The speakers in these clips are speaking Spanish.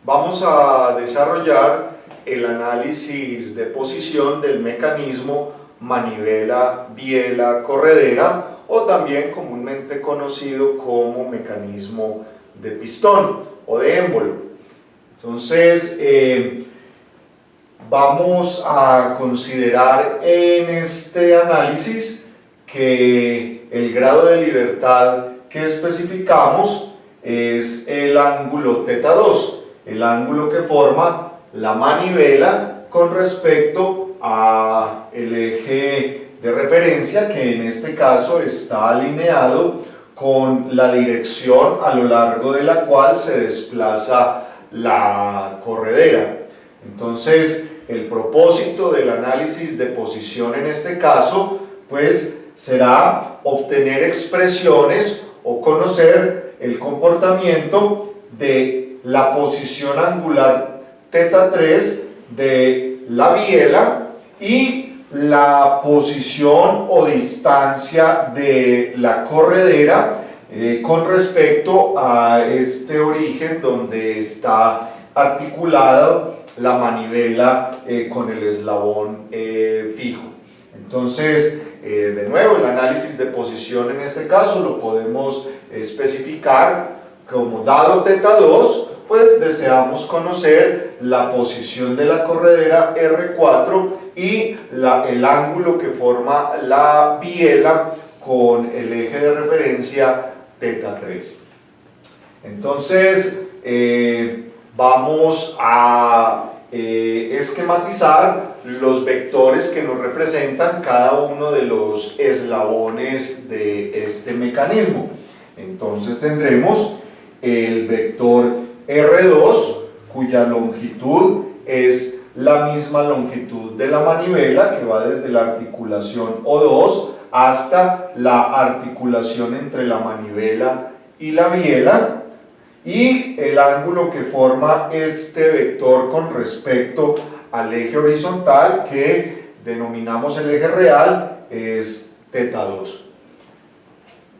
Vamos a desarrollar el análisis de posición del mecanismo manivela, biela, corredera, o también comúnmente conocido como mecanismo de pistón o de émbolo. Entonces, vamos a considerar en este análisis que el grado de libertad que especificamos es el ángulo θ2, el ángulo que forma la manivela con respecto al eje de referencia, que en este caso está alineado con la dirección a lo largo de la cual se desplaza la corredera. Entonces, el propósito del análisis de posición en este caso, pues, será obtener expresiones o conocer el comportamiento de la posición angular θ3 de la biela y la posición o distancia de la corredera con respecto a este origen donde está articulada la manivela con el eslabón fijo. Entonces, de nuevo, el análisis de posición en este caso lo podemos especificar como dado θ2, pues deseamos conocer la posición de la corredera R4 y el ángulo que forma la biela con el eje de referencia θ3. Entonces, vamos a esquematizar los vectores que nos representan cada uno de los eslabones de este mecanismo. Entonces tendremos el vector R2, cuya longitud es la misma longitud de la manivela, que va desde la articulación O2 hasta la articulación entre la manivela y la biela, y el ángulo que forma este vector con respecto al eje horizontal, que denominamos el eje real, es θ2.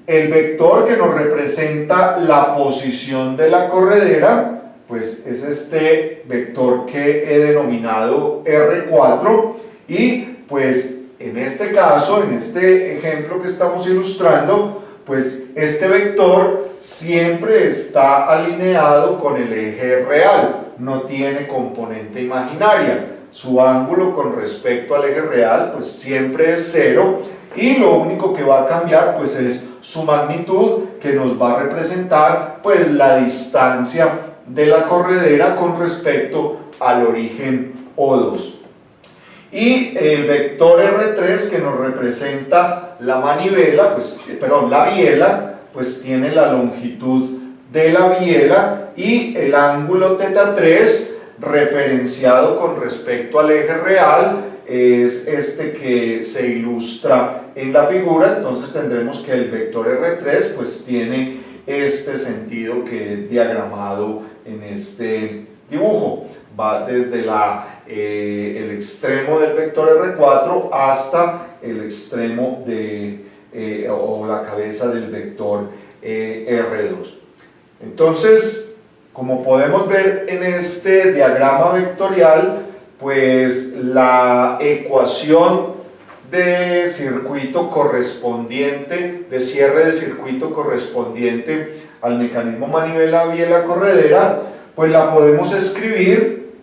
El vector que nos representa la posición de la corredera, pues es este vector que he denominado R4, y pues en este caso, en este ejemplo que estamos ilustrando, pues este vector siempre está alineado con el eje real, no tiene componente imaginaria. Su ángulo con respecto al eje real pues siempre es 0, y lo único que va a cambiar pues es su magnitud, que nos va a representar pues la distancia de la corredera con respecto al origen O2. Y el vector R3, que nos representa la manivela, la biela, pues tiene la longitud de la biela, y el ángulo θ3 referenciado con respecto al eje real es este que se ilustra en la figura. Entonces tendremos que el vector R3 pues tiene este sentido que es diagramado en este dibujo. Va desde el extremo del vector R4 hasta el extremo o la cabeza del vector R2. Entonces, como podemos ver en este diagrama vectorial, pues la ecuación de circuito correspondiente, de cierre de circuito correspondiente al mecanismo manivela, biela, corredera, pues la podemos escribir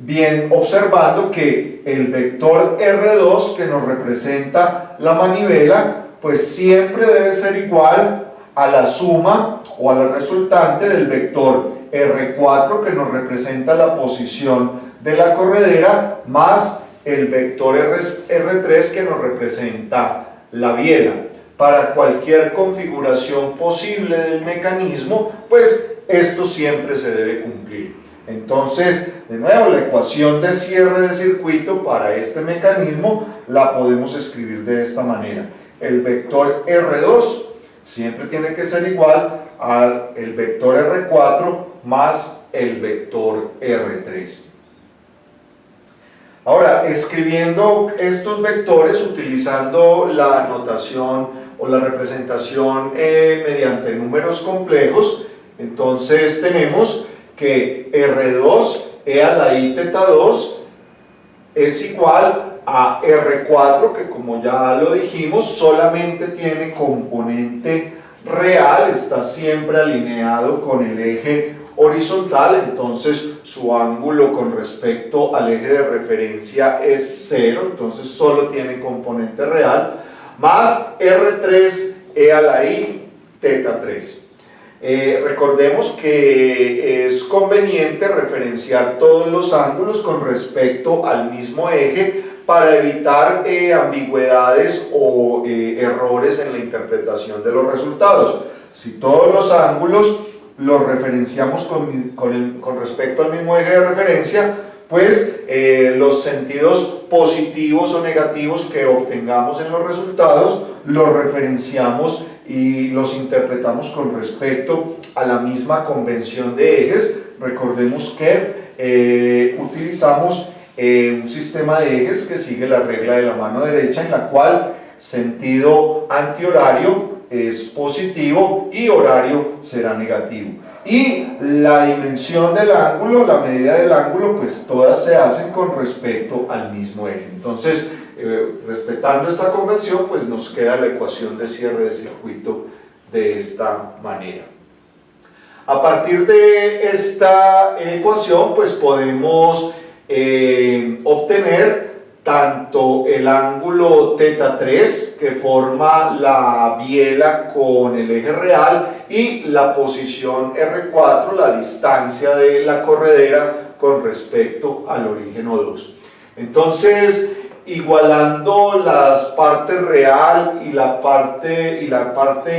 bien observando que el vector R2 que nos representa la manivela pues siempre debe ser igual a la suma o a la resultante del vector R4 que nos representa la posición de la corredera más el vector R3 que nos representa la biela. Para cualquier configuración posible del mecanismo, pues esto siempre se debe cumplir. Entonces, de nuevo, la ecuación de cierre de circuito para este mecanismo la podemos escribir de esta manera. El vector R2 siempre tiene que ser igual al vector R4 más el vector R3. Ahora, escribiendo estos vectores utilizando la notación o la representación mediante números complejos, Entonces tenemos que R2 e a la i teta 2 es igual a R4, que como ya lo dijimos, solamente tiene componente real, está siempre alineado con el eje horizontal, entonces su ángulo con respecto al eje de referencia es 0, entonces solo tiene componente real, más R3 e a la i teta 3. Recordemos que es conveniente referenciar todos los ángulos con respecto al mismo eje para evitar ambigüedades o errores en la interpretación de los resultados. Si todos los ángulos los referenciamos con respecto al mismo eje de referencia, pues los sentidos positivos o negativos que obtengamos en los resultados los referenciamos y los interpretamos con respecto a la misma convención de ejes. Recordemos que utilizamos un sistema de ejes que sigue la regla de la mano derecha, en la cual sentido antihorario es positivo y horario será negativo. Y la dimensión del ángulo, la medida del ángulo, pues todas se hacen con respecto al mismo eje. Entonces, respetando esta convención, pues nos queda la ecuación de cierre de circuito de esta manera. A partir de esta ecuación, pues podemos obtener tanto el ángulo teta 3 que forma la biela con el eje real y la posición R4, la distancia de la corredera con respecto al origen O2. Entonces, igualando las partes real y la parte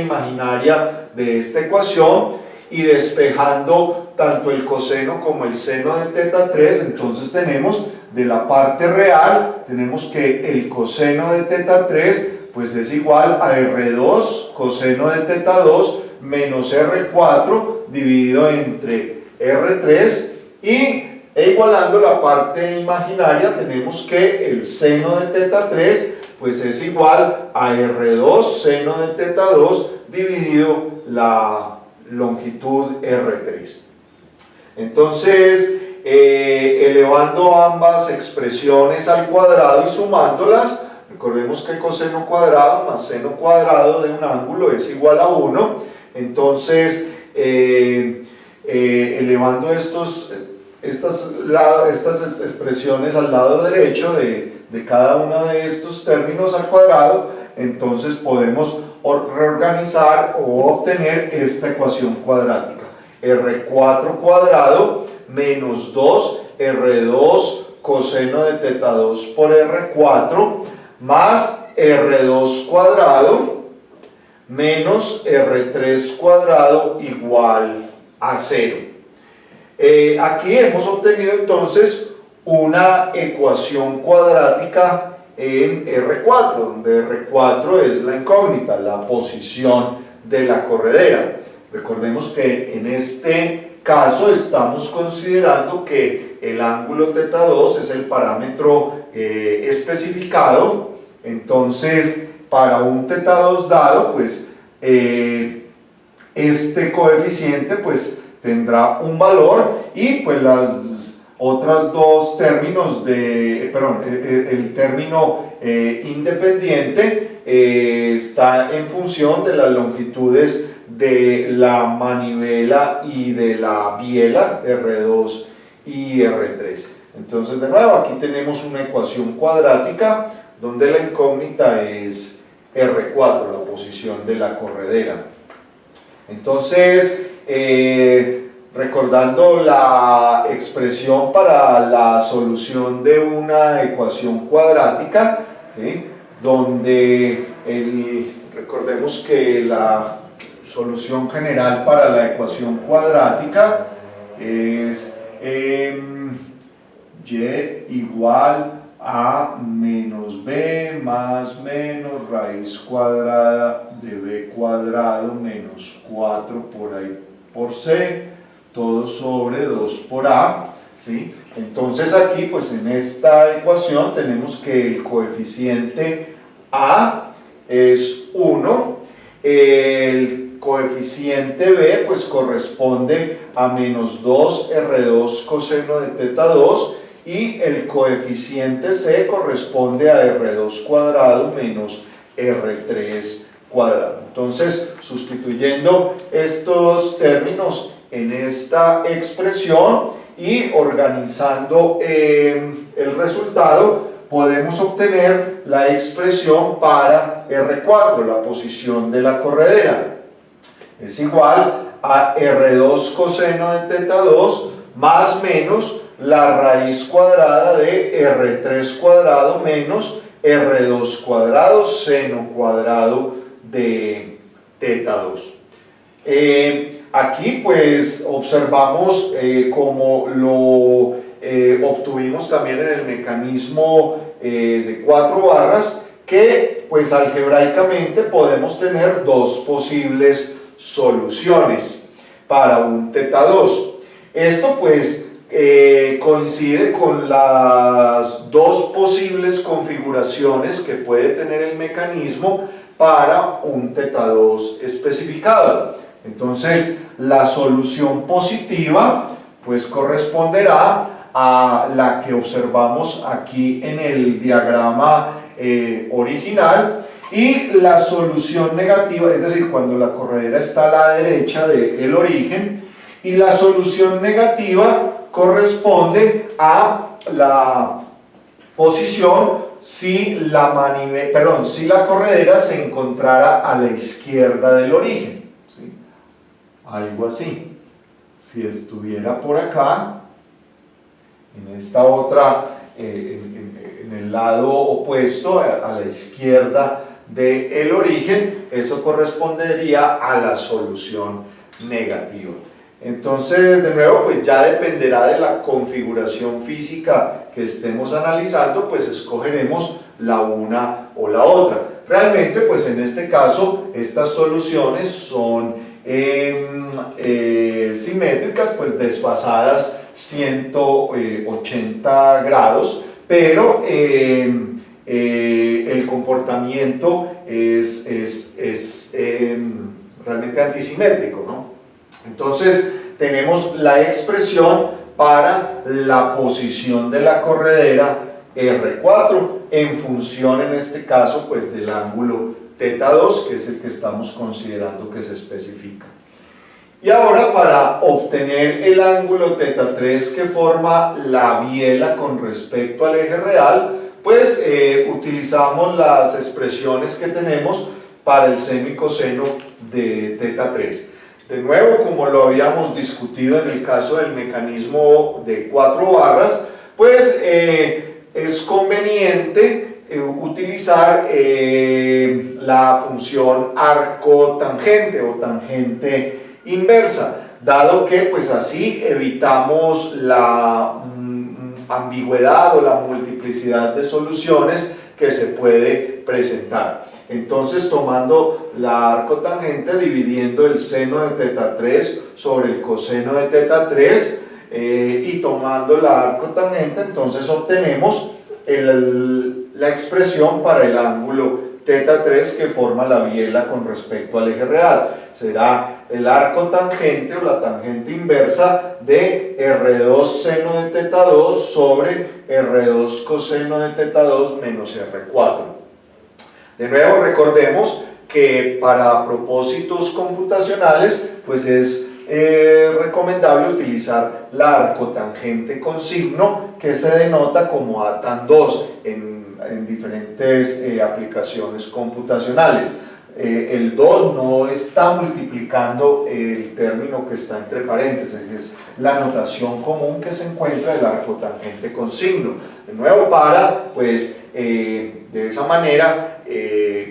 imaginaria de esta ecuación y despejando tanto el coseno como el seno de teta 3, entonces tenemos de la parte real, tenemos que el coseno de teta 3 pues es igual a R2 coseno de teta 2 menos R4 dividido entre R3 e igualando la parte imaginaria tenemos que el seno de teta 3 pues es igual a R2 seno de teta 2 dividido la longitud R3. Entonces, elevando ambas expresiones al cuadrado y sumándolas, recordemos que coseno cuadrado más seno cuadrado de un ángulo es igual a 1. Entonces, elevando estas expresiones al lado derecho de cada uno de estos términos al cuadrado, entonces podemos reorganizar o obtener esta ecuación cuadrática. R4 cuadrado menos 2 R2 coseno de teta 2 por R4 más R2 cuadrado menos R3 cuadrado igual a 0. Aquí hemos obtenido entonces una ecuación cuadrática en R4, donde R4 es la incógnita, la posición de la corredera. Recordemos que en este caso estamos considerando que el ángulo teta 2 es el parámetro especificado. Entonces, para un teta 2 dado, pues este coeficiente pues tendrá un valor y pues las otras dos términos el término independiente está en función de las longitudes de la manivela y de la biela R2 y R3. Entonces, de nuevo, aquí tenemos una ecuación cuadrática donde la incógnita es R4, la posición de la corredera. Entonces, recordando la expresión para la solución de una ecuación cuadrática, ¿sí? Donde recordemos que la solución general para la ecuación cuadrática es y igual a menos b más menos raíz cuadrada de b cuadrado menos 4 por a por c, todo sobre 2 por a, ¿sí? Entonces aquí pues en esta ecuación tenemos que el coeficiente a es 1, el coeficiente B pues corresponde a menos 2R2 coseno de teta 2 y el coeficiente C corresponde a R2 cuadrado menos R3 cuadrado. Entonces, sustituyendo estos términos en esta expresión y organizando el resultado, podemos obtener la expresión para R4, la posición de la corredera. Es igual a R2 coseno de teta 2 más menos la raíz cuadrada de R3 cuadrado menos R2 cuadrado seno cuadrado de teta 2. Aquí pues observamos como lo obtuvimos también en el mecanismo de 4 barras, que pues algebraicamente podemos tener dos posibles soluciones para un teta 2. Esto pues coincide con las dos posibles configuraciones que puede tener el mecanismo para un teta 2 especificado. Entonces, la solución positiva pues corresponderá a la que observamos aquí en el diagrama original, y la solución negativa, es decir, cuando la corredera está a la derecha del origen, y la solución negativa corresponde a la posición si la corredera se encontrara a la izquierda del origen, ¿sí? Algo así. Si estuviera por acá, en esta otra, en el lado opuesto, a la izquierda del origen, eso correspondería a la solución negativa. Entonces, de nuevo, pues ya dependerá de la configuración física que estemos analizando, pues escogeremos la una o la otra. Realmente, pues en este caso, estas soluciones son simétricas, pues desfasadas 180 grados, pero el comportamiento es realmente antisimétrico, ¿no? Entonces tenemos la expresión para la posición de la corredera R4 en función, en este caso, pues del ángulo teta 2, que es el que estamos considerando que se especifica. Y ahora, para obtener el ángulo teta 3 que forma la biela con respecto al eje real, pues utilizamos las expresiones que tenemos para el seno y coseno de teta 3. De nuevo, como lo habíamos discutido en el caso del mecanismo de 4 barras, pues es conveniente utilizar la función arco-tangente o tangente inversa, dado que pues así evitamos la ambigüedad o la multiplicidad de soluciones que se puede presentar. Entonces, tomando la arcotangente, dividiendo el seno de teta 3 sobre el coseno de teta 3 y tomando la arcotangente, entonces obtenemos la expresión para el ángulo teta 3 que forma la biela con respecto al eje real. Será el arco tangente o la tangente inversa de R2 seno de teta 2 sobre R2 coseno de teta 2 menos R4. De nuevo, recordemos que para propósitos computacionales pues es recomendable utilizar la arcotangente con signo, que se denota como A tan 2 en diferentes aplicaciones computacionales. El 2 no está multiplicando el término que está entre paréntesis, es la notación común que se encuentra del arcotangente con signo. De nuevo, para pues de esa manera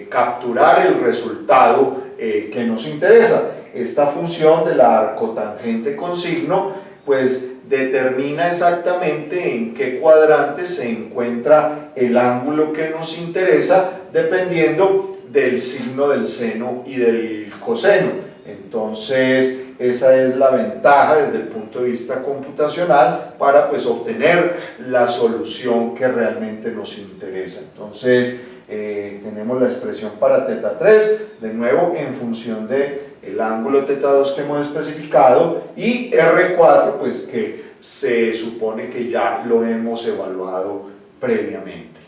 capturar el resultado que nos interesa. Esta función de la arcotangente con signo pues determina exactamente en qué cuadrante se encuentra el ángulo que nos interesa, dependiendo del signo del seno y del coseno. Entonces esa es la ventaja desde el punto de vista computacional para pues obtener la solución que realmente nos interesa. Entonces tenemos la expresión para teta 3, de nuevo en función de el ángulo θ2 que hemos especificado, y R4 pues que se supone que ya lo hemos evaluado previamente.